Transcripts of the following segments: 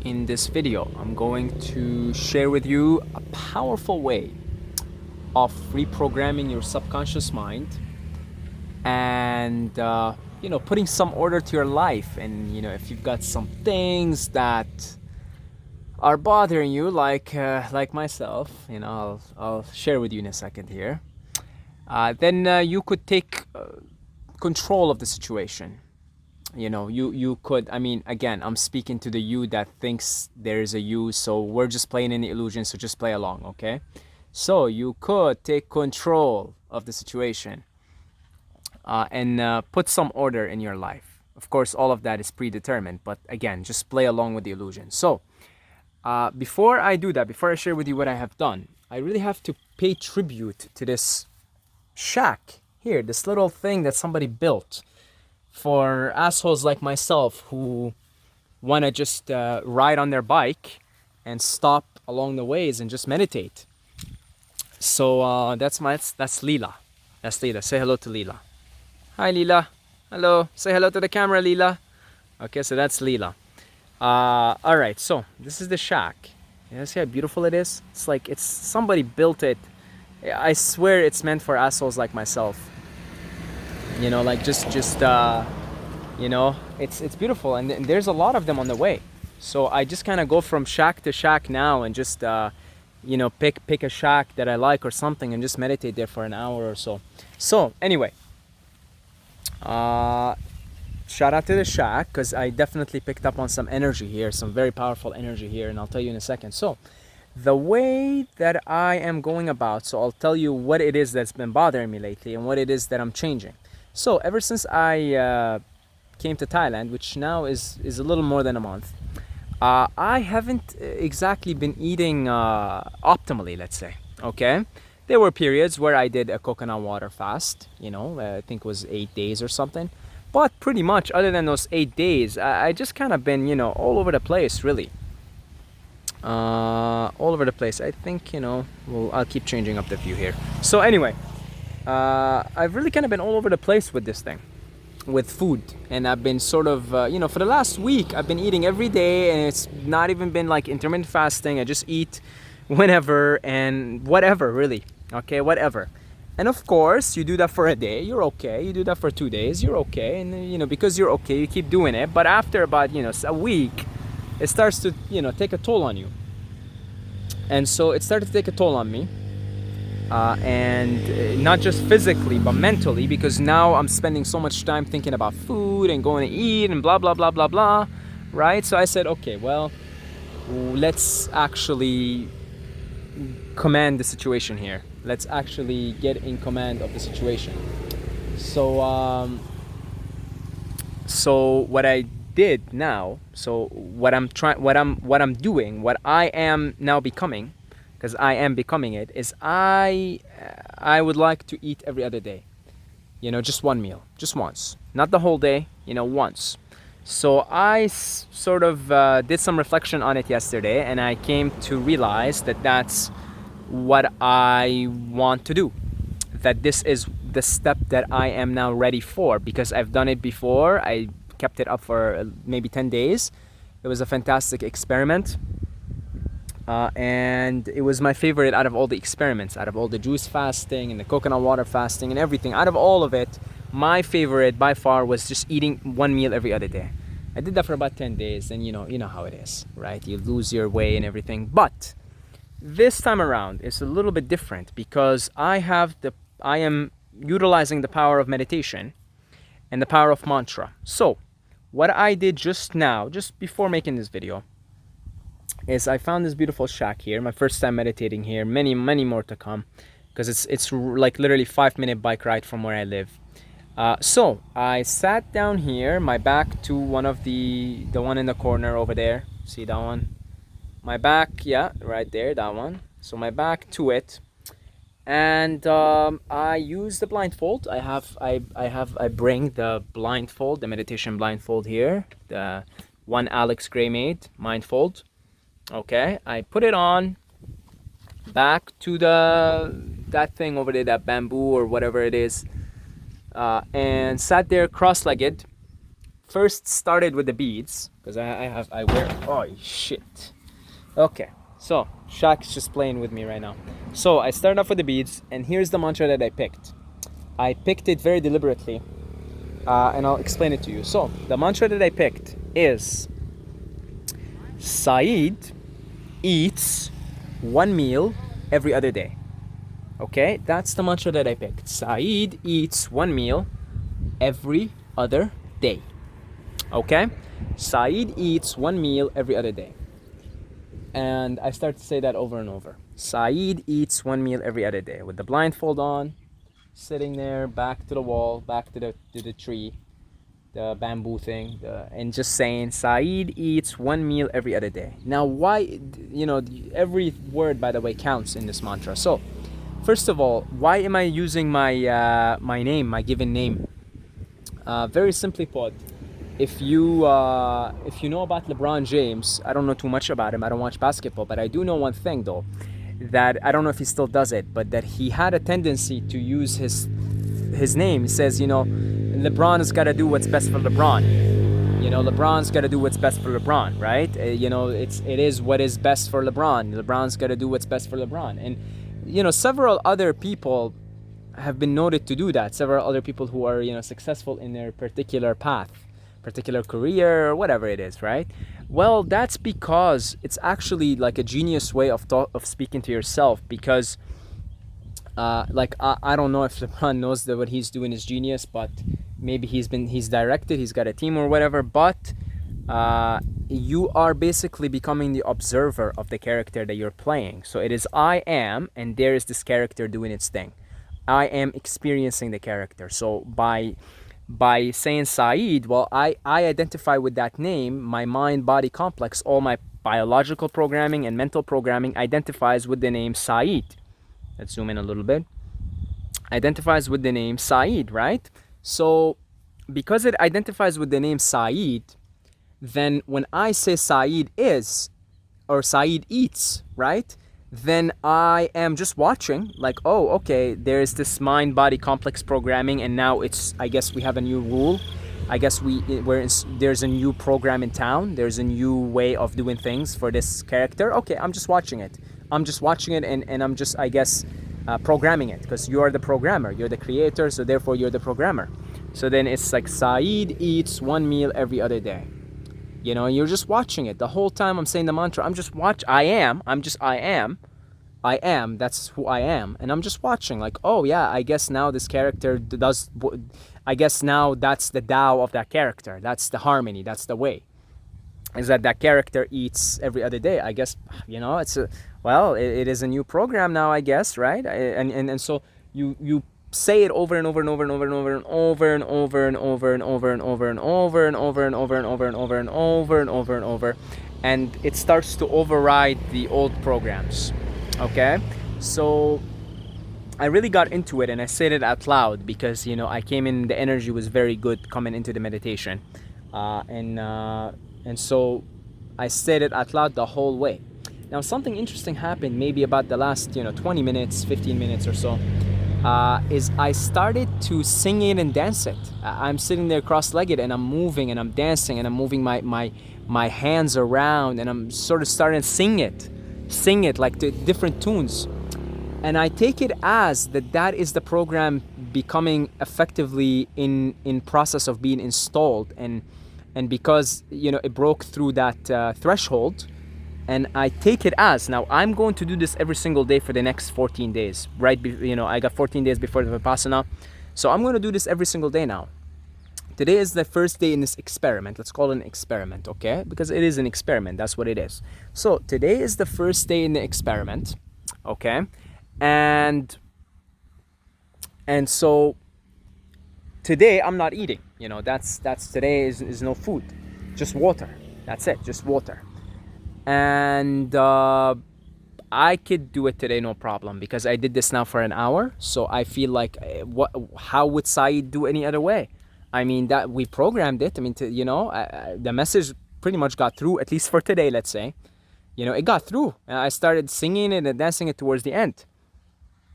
In this video, I'm going to share with you a powerful way of reprogramming your subconscious mind and putting some order to your life. And if you've got some things that are bothering you, like myself, I'll share with you in a second here. Then you could take control of the situation. You could, again, I'm speaking to the you that thinks there is a you, so we're just playing in the illusion, so just play along, okay? So you could take control of the situation and put some order in your life. Of course, all of that is predetermined, but again, just play along with the illusion. So before I do that, before I share with you what I have done, I really have to pay tribute to this shack here, this little thing that somebody built for assholes like myself who want to just ride on their bike and stop along the ways and just meditate. So that's Leela. That's Leela. Say hello to Leela. Hi, Leela. Hello. Say hello to the camera, Leela. Okay, so that's Leela. All right, so this is the shack. You see how beautiful it is? It's like somebody built it. I swear it's meant for assholes like myself. It's beautiful, and there's a lot of them on the way. So I just kind of go from shack to shack now and just pick a shack that I like or something and just meditate there for an hour or so. So anyway, shout out to the shack, because I definitely picked up on some energy here, some very powerful energy here, and I'll tell you in a second. So the way that I am going about, so I'll tell you what it is that's been bothering me lately and what it is that I'm changing. So ever since I came to Thailand, which now is a little more than a month, I haven't exactly been eating optimally, let's say, okay? There were periods where I did a coconut water fast, I think it was 8 days or something. But pretty much, other than those 8 days, I just kind of been, all over the place, really. All over the place. I think, I'll keep changing up the view here. So anyway, I've really kind of been all over the place with this thing, with food. And I've been sort of, for the last week, I've been eating every day, and it's not even been like intermittent fasting. I just eat whenever and whatever, really. Okay, whatever. And of course, you do that for a day, you're okay. You do that for 2 days, you're okay. And, because you're okay, you keep doing it. But after about, a week, it starts to, take a toll on you. And so it started to take a toll on me. And not just physically, but mentally, because now I'm spending so much time thinking about food and going to eat and blah, blah, blah, blah, blah, right? So I said, okay, well, let's actually command the situation here. Let's actually get in command of the situation. So what I did now, so what I am now becoming, because I am becoming it, is I would like to eat every other day. Just one meal, just once, not the whole day. Once. So I sort of did some reflection on it yesterday, and I came to realize that that's what I want to do. That this is the step that I am now ready for, because I've done it before. I kept it up for maybe 10 days. It was a fantastic experiment. And it was my favorite out of all the experiments, out of all the juice fasting and the coconut water fasting and everything. Out of all of it, my favorite by far was just eating one meal every other day. I did that for about 10 days, and you know how it is, right? You lose your way and everything. But this time around is a little bit different, because I am utilizing the power of meditation and the power of mantra. So what I did just now, just before making this video, is I found this beautiful shack here. My first time meditating here. Many more to come, because it's like literally 5-minute bike ride from where I live. So I sat down here, my back to one of the one in the corner over there. See that one? My back, yeah, right there, that one. So my back to it, and I use the blindfold. I bring the blindfold, the meditation blindfold here, the one Alex Gray made blindfold. Okay, I put it on, back to that thing over there, that bamboo or whatever it is, and sat there cross-legged first started with the beads because I wear. Oh shit. Okay, so Shaq's just playing with me right now. So I started off with the beads, and here's the mantra that I picked. I picked it very deliberately, and I'll explain it to you. So the mantra that I picked is Saeed eats one meal every other day. Okay, that's the mantra that I picked. Saeed eats one meal every other day. Okay, Saeed eats one meal every other day. And I start to say that over and over. Saeed eats one meal every other day with the blindfold on, sitting there, back to the wall, back to the tree, the bamboo thing, and just saying, Saeed eats one meal every other day. Now, why, every word, by the way, counts in this mantra. So, first of all, why am I using my name, my given name? Very simply put, if you know about LeBron James, I don't know too much about him. I don't watch basketball, but I do know one thing though, that I don't know if he still does it, but that he had a tendency to use his name. He says, LeBron's got to do what's best for LeBron. LeBron's got to do what's best for LeBron, right? It is what is best for LeBron. LeBron's got to do what's best for LeBron, and several other people have been noted to do that. Several other people who are successful in their particular path, particular career, or whatever it is, right? Well, that's because it's actually like a genius way of speaking to yourself, because I don't know if LeBron knows that what he's doing is genius, but maybe he's directed, he's got a team or whatever, but you are basically becoming the observer of the character that you're playing. So it is I am, and there is this character doing its thing. I am experiencing the character. So by saying Saeed, well, I identify with that name. My mind-body complex, all my biological programming and mental programming identifies with the name Saeed. Let's zoom in a little bit. Identifies with the name Saeed, right? So because it identifies with the name Saeed, then when I say Saeed is, or Saeed eats, right? Then I am just watching, like, oh, okay, there's this mind-body complex programming, and now I guess we have a new rule. I guess there's a new program in town. There's a new way of doing things for this character. Okay, I'm just watching it. And I'm just, I guess, programming it, because you are the programmer. You're the creator, so therefore you're the programmer. So then it's like Saeed eats one meal every other day. You're just watching it. The whole time I'm saying the mantra, I am, that's who I am. And I'm just watching, like, oh yeah, I guess now this character I guess now that's the Tao of that character. That's the harmony, that's the way. Is that character eats every other day. I guess, it is a new program now, I guess, right? And so you say it over and over and over and over and over and over and over and over and over and over and over and over and over and over and over and over and over and over, and it starts to override the old programs. Okay, so I really got into it, and I said it out loud because I came in, the energy was very good coming into the meditation, and so I said it out loud the whole way. Now something interesting happened maybe about the last 20 minutes, 15 minutes or so. Is I started to sing it and dance it. I'm sitting there cross-legged and I'm moving and I'm dancing and I'm moving my hands around, and I'm sort of starting to sing it like to different tunes. And I take it as that is the program becoming effectively in process of being installed, and because it broke through that threshold. And I take it as, now I'm going to do this every single day for the next 14 days, right? I got 14 days before the Vipassana. So I'm going to do this every single day now. Today is the first day in this experiment. Let's call it an experiment, okay? Because it is an experiment, that's what it is. So today is the first day in the experiment, okay? And so today I'm not eating, that's today is no food, just water. That's it, just water. And I could do it today, no problem, because I did this now for an hour. So I feel like, how would Saeed do any other way? I mean, that we programmed it. I mean, the message pretty much got through, at least for today, let's say. It got through. I started singing it and dancing it towards the end.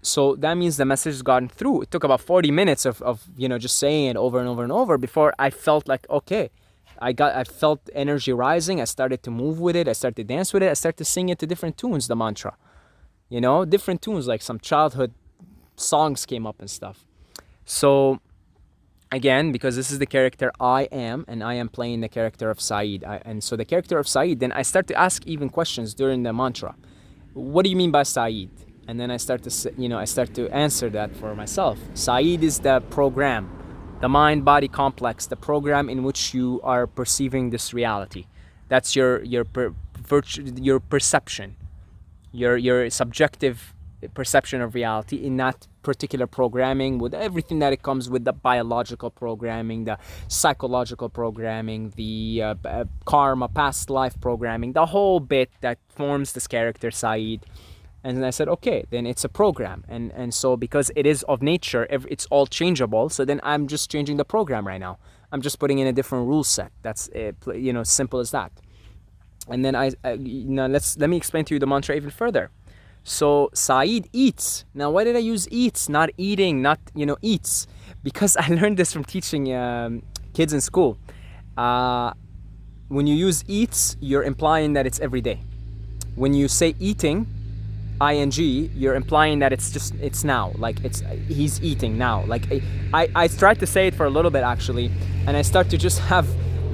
So that means the message has gotten through. It took about 40 minutes of just saying it over and over and over before I felt like, okay, I felt energy rising. I started to move with it. I started to dance with it. I started to sing it to different tunes, the mantra. Different tunes, like some childhood songs came up and stuff. So again, because this is the character I am, and I am playing the character of Saeed. And so the character of Saeed, then I start to ask even questions during the mantra. What do you mean by Saeed? And then I start to answer that for myself. Saeed is the program, the mind-body complex, the program in which you are perceiving this reality. That's your perception, your subjective perception of reality in that particular programming, with everything that it comes with, the biological programming, the psychological programming, the karma, past life programming, the whole bit that forms this character Saeed. And then I said, okay, then it's a program. And so because it is of nature, it's all changeable. So then I'm just changing the program right now. I'm just putting in a different rule set. That's, simple as that. And then let me explain to you the mantra even further. So Saeed eats. Now, why did I use eats, not eating, not, eats? Because I learned this from teaching kids in school. When you use eats, you're implying that it's every day. When you say eating, ing, you're implying that it's now, like he's eating now. Like I tried to say it for a little bit actually, and I start to just have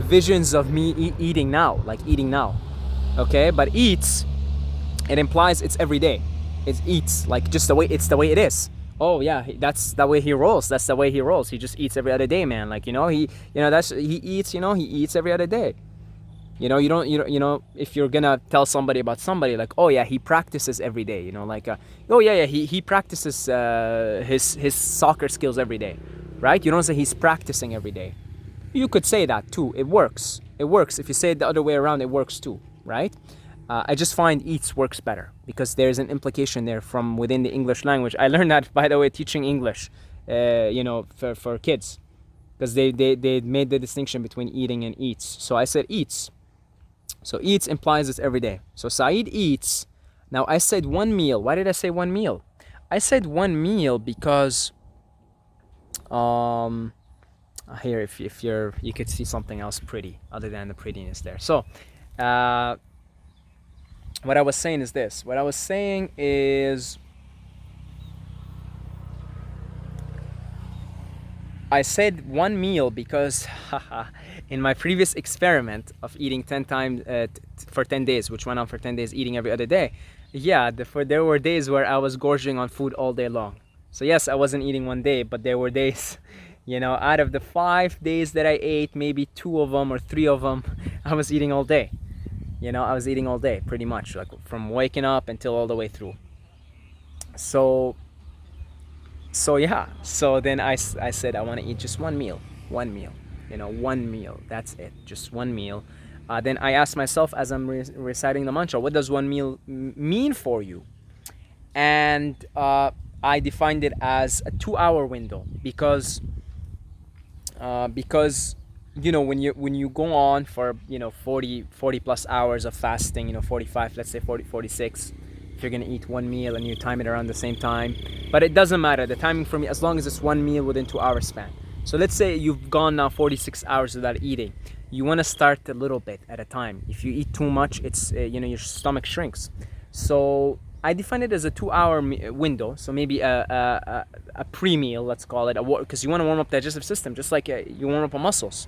visions of me eating now, like eating now. Okay, but eats, it implies it's every day. It eats, like just the way it is. Oh yeah, that's the way he rolls. That's the way he rolls. He just eats every other day, man. Like he eats. He eats every other day. You don't, if you're gonna tell somebody about somebody, like, oh yeah, he practices every day, oh yeah, he practices his soccer skills every day, right? You don't say he's practicing every day. You could say that too. It works. If you say it the other way around, it works too, right? I just find eats works better because there's an implication there from within the English language. I learned that, by the way, teaching English, for kids, because they made the distinction between eating and eats. So I said eats. So eats implies it's every day. So Saeed eats. Now I said one meal. Why did I say one meal? I said one meal because here, if you could see something else pretty other than the prettiness there. So what I was saying is this. What I was saying is I said one meal because in my previous experiment of eating 10 times for 10 days, which went on for 10 days, eating every other day, there were days where I was gorging on food all day long. So yes, I wasn't eating one day, but there were days, out of the 5 days that I ate, maybe 2 of them or 3 of them, I was eating all day. I was eating all day, pretty much, like from waking up until all the way through. So then I said I want to eat just one meal, one meal, that's it, just one meal. Then I asked myself as I'm reciting the mantra, what does one meal mean for you? And I defined it as a 2-hour window because when you go on for 40 plus hours of fasting, 45, let's say 40, 46, if you're gonna eat one meal and you time it around the same time, but it doesn't matter, the timing for me, as long as it's one meal within 2-hour span. So let's say you've gone now 46 hours without eating. You want to start a little bit at a time. If you eat too much, it's your stomach shrinks. So I define it as a 2-hour window. So maybe a pre-meal, let's call it, because you want to warm up the digestive system, just like you warm up your muscles.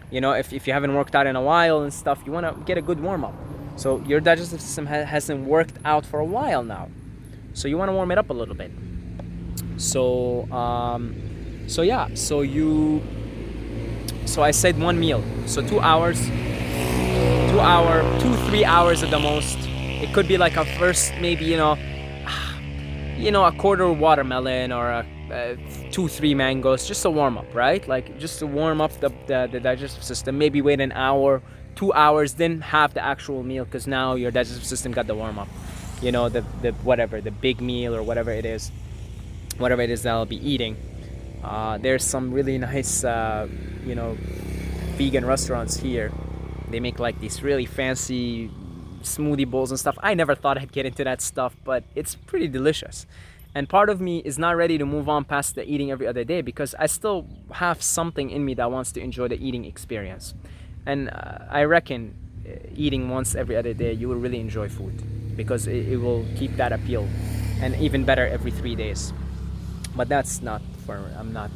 If you haven't worked out in a while and stuff, you want to get a good warm up. So your digestive system hasn't worked out for a while now, so you want to warm it up a little bit. So I said one meal. So 2 hours, 3 hours at the most. It could be like a first, maybe a quarter watermelon or 2-3 mangoes, just a warm up, right? Like just to warm up the digestive system. Maybe wait an hour, 2 hours, then have the actual meal, because now your digestive system got the warm up. The big meal or whatever it is that I'll be eating. There's some really nice vegan restaurants here. They make like these really fancy smoothie bowls and stuff. I never thought I'd get into that stuff, but it's pretty delicious. And part of me is not ready to move on past the eating every other day, because I still have something in me that wants to enjoy the eating experience. And I reckon eating once every other day, you will really enjoy food because it will keep that appeal, and even better every 3 days. But that's not for, I'm not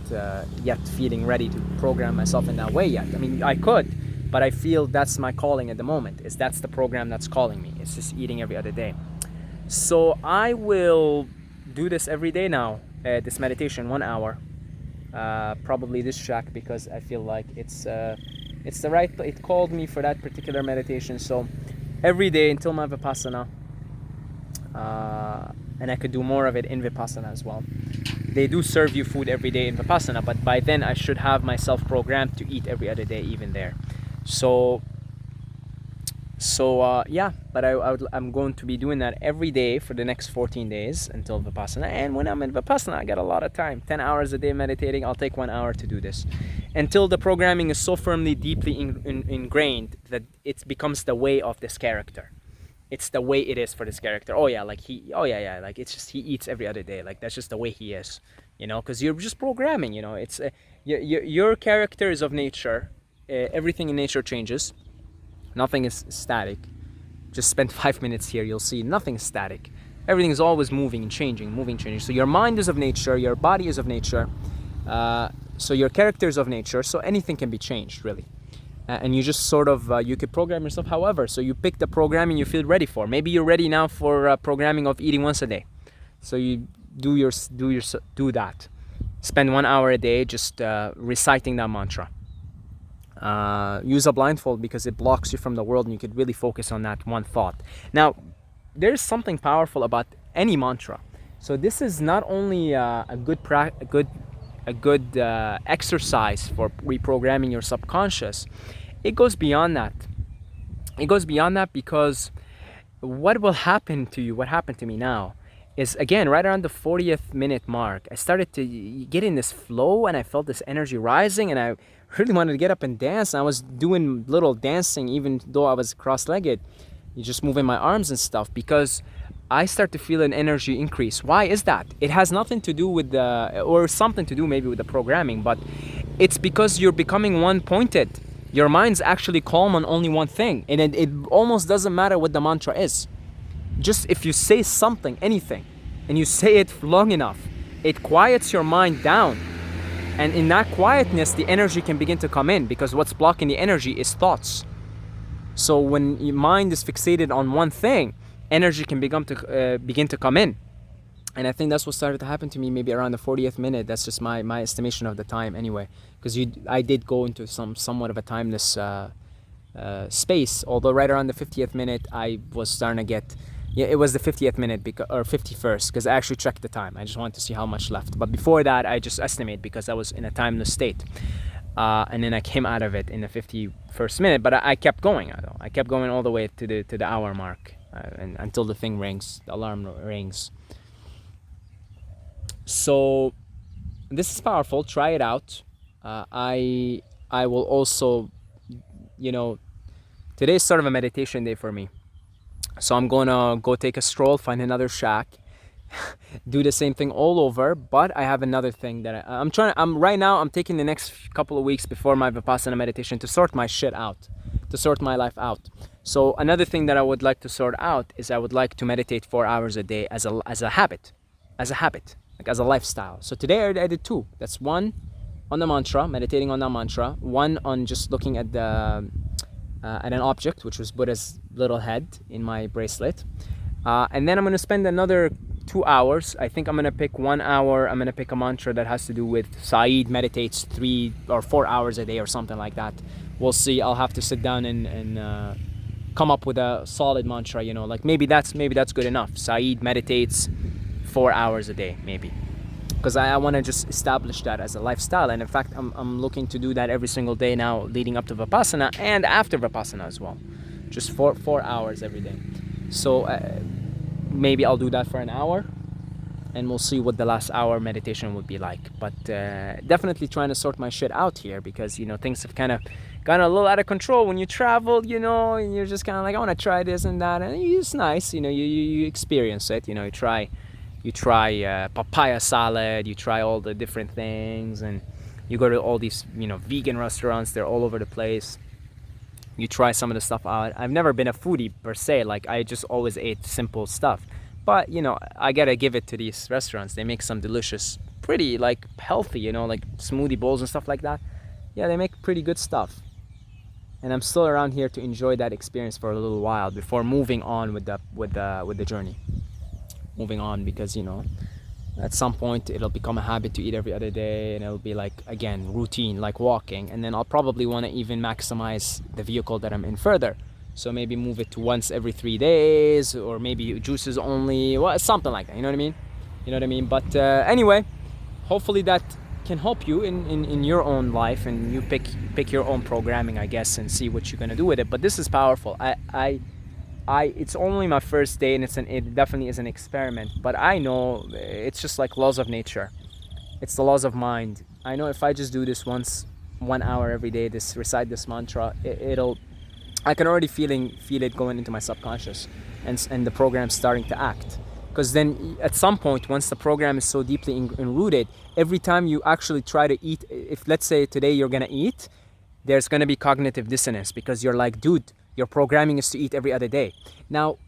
yet feeling ready to program myself in that way yet. I mean, I could, but I feel that's my calling at the moment, is that's the program that's calling me. It's just eating every other day. So I will do this every day now, this meditation, 1 hour. Probably this track, because I feel like it's the right, it called me for that particular meditation. So every day until my Vipassana, and I could do more of it in Vipassana as well. They do serve you food every day in Vipassana, but by then I should have myself programmed to eat every other day even there. So yeah, but I'm going to be doing that every day for the next 14 days until Vipassana. And when I'm in Vipassana, I got a lot of time, 10 hours a day meditating. I'll take 1 hour to do this until the programming is so firmly, deeply ingrained that it becomes the way of this character. It's the way it is for this character. Oh yeah, like like it's just, he eats every other day. Like that's just the way he is, because you're just programming. It's your character is of nature. Everything in nature changes. Nothing is static. Just spend 5 minutes here, you'll see nothing is static. Everything is always moving and changing, changing. So your mind is of nature, your body is of nature, so your character is of nature, so anything can be changed, really. And you just sort of, you could program yourself however. So you pick the programming you feel ready for. Maybe you're ready now for programming of eating once a day. So you do that. Spend 1 hour a day just reciting that mantra. Use a blindfold because it blocks you from the world and you could really focus on that one thought. Now, there's something powerful about any mantra. So this is not only a good exercise for reprogramming your subconscious. It goes beyond that. Because what will happen to you, what happened to me now, is again right around the 40th minute mark, I started to get in this flow and I felt this energy rising and I really wanted to get up and dance. And I was doing little dancing even though I was cross-legged, just moving my arms and stuff, because I start to feel an energy increase. Why is that? It has nothing to do with or something to do maybe with the programming, but it's because you're becoming one-pointed. Your mind's actually calm on only one thing, and it almost doesn't matter what the mantra is. Just if you say something, anything, and you say it long enough, it quiets your mind down. And in that quietness, the energy can begin to come in, because what's blocking the energy is thoughts. So when your mind is fixated on one thing, energy can begin to come in. And I think that's what started to happen to me maybe around the 40th minute. That's just my estimation of the time anyway. Because I did go into somewhat of a timeless space. Although right around the 50th minute, I was starting to get... Yeah, it was the 50th minute or 51st, because I actually checked the time. I just wanted to see how much left. But before that, I just estimate because I was in a timeless state. And then I came out of it in the 51st minute. But I kept going. I kept going all the way to the hour mark. And until the thing rings, the alarm rings. So this is powerful. Try it out. I will also, today's sort of a meditation day for me. So I'm gonna go take a stroll, find another shack, do the same thing all over. But I have another thing that I'm taking the next couple of weeks before my Vipassana meditation to sort my shit out, to sort my life out. So another thing that I would like to sort out is I would like to meditate 4 hours a day as a habit, like as a lifestyle. So today I did 2. That's 1 on the mantra, meditating on that mantra. 1 on just looking at at an object, which was Buddha's little head in my bracelet. And then I'm going to spend another 2 hours. I think I'm going to pick 1 hour. I'm going to pick a mantra that has to do with Saeed meditates 3 or 4 hours a day or something like that. We'll see. I'll have to sit down and come up with a solid mantra, like maybe that's good enough. Saeed meditates 4 hours a day, maybe. Because I want to just establish that as a lifestyle. And in fact, I'm looking to do that every single day now, leading up to Vipassana and after Vipassana as well. Just 4 hours every day. So maybe I'll do that for an hour, and we'll see what the last hour meditation would be like. But definitely trying to sort my shit out here, because things have kind of gotten a little out of control when you travel, and you're just kind of like, I want to try this and that, and it's nice, you experience it, you try papaya salad, you try all the different things, and you go to all these vegan restaurants. They're all over the place. you try some of the stuff out. I've never been a foodie per se, like I just always ate simple stuff. But you know, I gotta give it to these restaurants. They make some delicious, pretty like healthy, you know, like smoothie bowls and stuff like that. Yeah, they make pretty good stuff. And I'm still around here to enjoy that experience for a little while before moving on with the journey. Moving on, because you know, at some point it'll become a habit to eat every other day, and it'll be like, again, routine, like walking. And then I'll probably want to even maximize the vehicle that I'm in further, so maybe move it to once every 3 days, or maybe juices only, well, something like that, you know what I mean? You know what I mean? But anyway, hopefully that can help you in your own life, and you pick your own programming, I guess, and see what you're gonna do with it. But this is powerful. It's only my first day, and it definitely is an experiment, but I know it's just like laws of nature. It's the laws of mind. I know if I just do this once, 1 hour every day, recite this mantra, I can already feel it going into my subconscious, and the program's starting to act. Because then at some point, once the program is so deeply enrooted, every time you actually try to eat, if let's say today you're gonna eat, there's gonna be cognitive dissonance, because you're like, dude, your programming is to eat every other day. Now,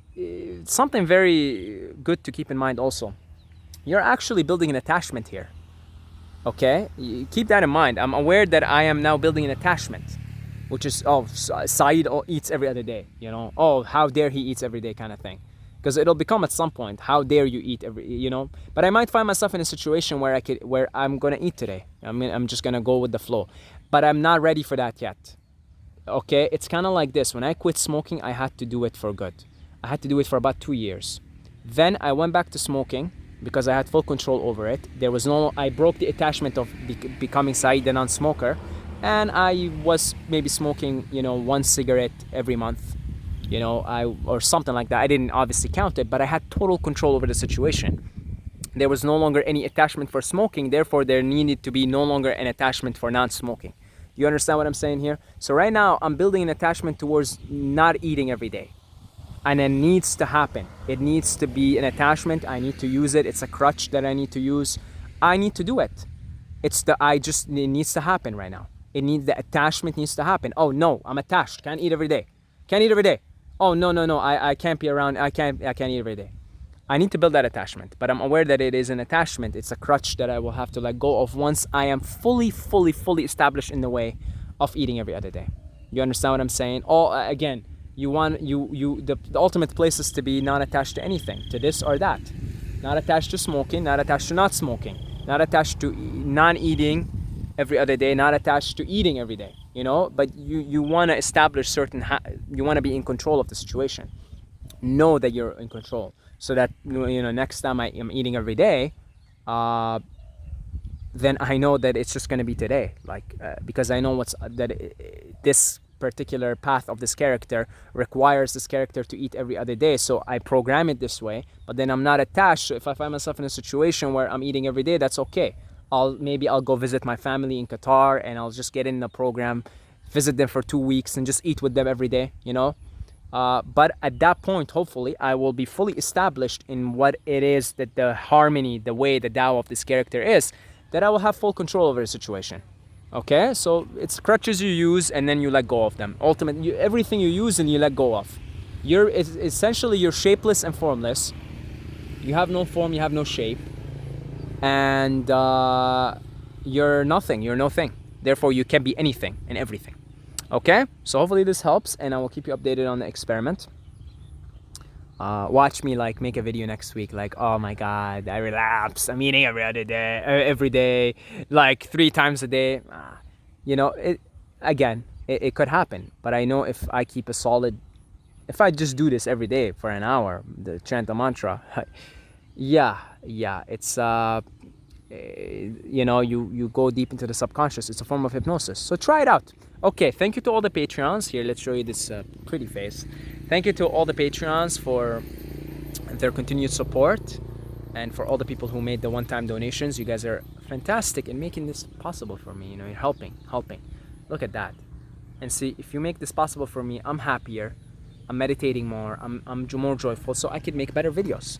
something very good to keep in mind also, you're actually building an attachment here. Okay? Keep that in mind. I'm aware that I am now building an attachment, which is, oh, Saeed eats every other day, you know? Oh, how dare he eats every day, kind of thing. Because it'll become at some point, how dare you eat every, you know? But I might find myself in a situation where I'm gonna eat today. I mean, I'm just gonna go with the flow. But I'm not ready for that yet. Okay, it's kind of like this. When I quit smoking, I had to do it for good. I had to do it for about 2 years. Then I went back to smoking because I had full control over it. I broke the attachment of becoming Saeed, the non-smoker, and I was maybe smoking, you know, 1 cigarette every month, you know, or something like that. I didn't obviously count it, but I had total control over the situation. There was no longer any attachment for smoking, therefore there needed to be no longer an attachment for non-smoking. You understand what I'm saying here? So right now I'm building an attachment towards not eating every day. And it needs to happen. It needs to be an attachment. I need to use it. It's a crutch that I need to use. I need to do it. It needs to happen right now. The attachment needs to happen. Oh no, I'm attached. Can't eat every day. Can't eat every day. Oh no, I can't be around. I can't eat every day. I need to build that attachment, but I'm aware that it is an attachment. It's a crutch that I will have to let go of once I am fully established in the way of eating every other day. You understand what I'm saying? Again, the ultimate place is to be not attached to anything, to this or that. Not attached to smoking, not attached to not smoking, not attached to non-eating every other day, not attached to eating every day, you know? But you want to establish you want to be in control of the situation. Know that you're in control. So that, you know, next time I am eating every day, then I know that it's just going to be today. Because I know this particular path of this character requires this character to eat every other day. So I program it this way, but then I'm not attached. So if I find myself in a situation where I'm eating every day, that's okay. Maybe I'll go visit my family in Qatar, and I'll just get in the program, visit them for 2 weeks, and just eat with them every day, you know? But at that point, hopefully, I will be fully established in what it is that the harmony, the way, the Tao of this character is, that I will have full control over the situation. Okay? So it's crutches you use, and then you let go of them. Ultimately, everything you use and you let go of. Essentially, you're shapeless and formless. You have no form, you have no shape. And you're nothing, you're no thing. Therefore, you can be anything and everything. Okay, so hopefully this helps, and I will keep you updated on the experiment. Watch me make a video next week, oh my god, I relapse, I'm eating every day, 3 times a day. You know, it could happen, but I know if I just do this every day for an hour, chant the mantra, it's you know, you go deep into the subconscious. It's a form of hypnosis, so try it out. Okay, thank you to all the Patreons. Here, let's show you this pretty face. Thank you to all the Patreons for their continued support, and for all the people who made the one-time donations. You guys are fantastic in making this possible for me. You know, you're helping. Look at that. And see, if you make this possible for me, I'm happier, I'm meditating more, I'm more joyful, so I could make better videos.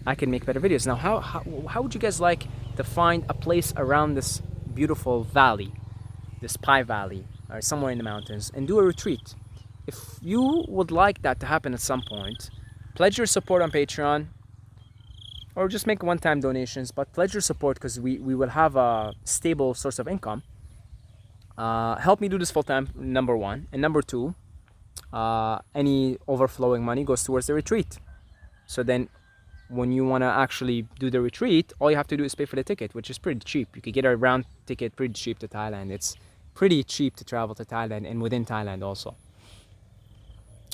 Now, how would you guys like to find a place around this beautiful valley, this Pi Valley, or somewhere in the mountains, and do a retreat? if you would like that to happen at some point, pledge your support on Patreon, or just make one-time donations, but pledge your support because we will have a stable source of income. Help me do this full-time, number one. And number two, any overflowing money goes towards the retreat. So then when you want to actually do the retreat, all you have to do is pay for the ticket, which is pretty cheap. You could get a round ticket pretty cheap to Thailand. It's pretty cheap to travel to Thailand and within Thailand also.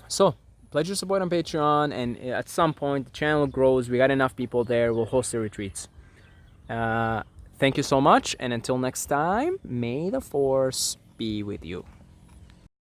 So pledge your support on Patreon, and at some point the channel grows. We got enough people there. We'll host the retreats. Thank you so much, and until next time, may the force be with you.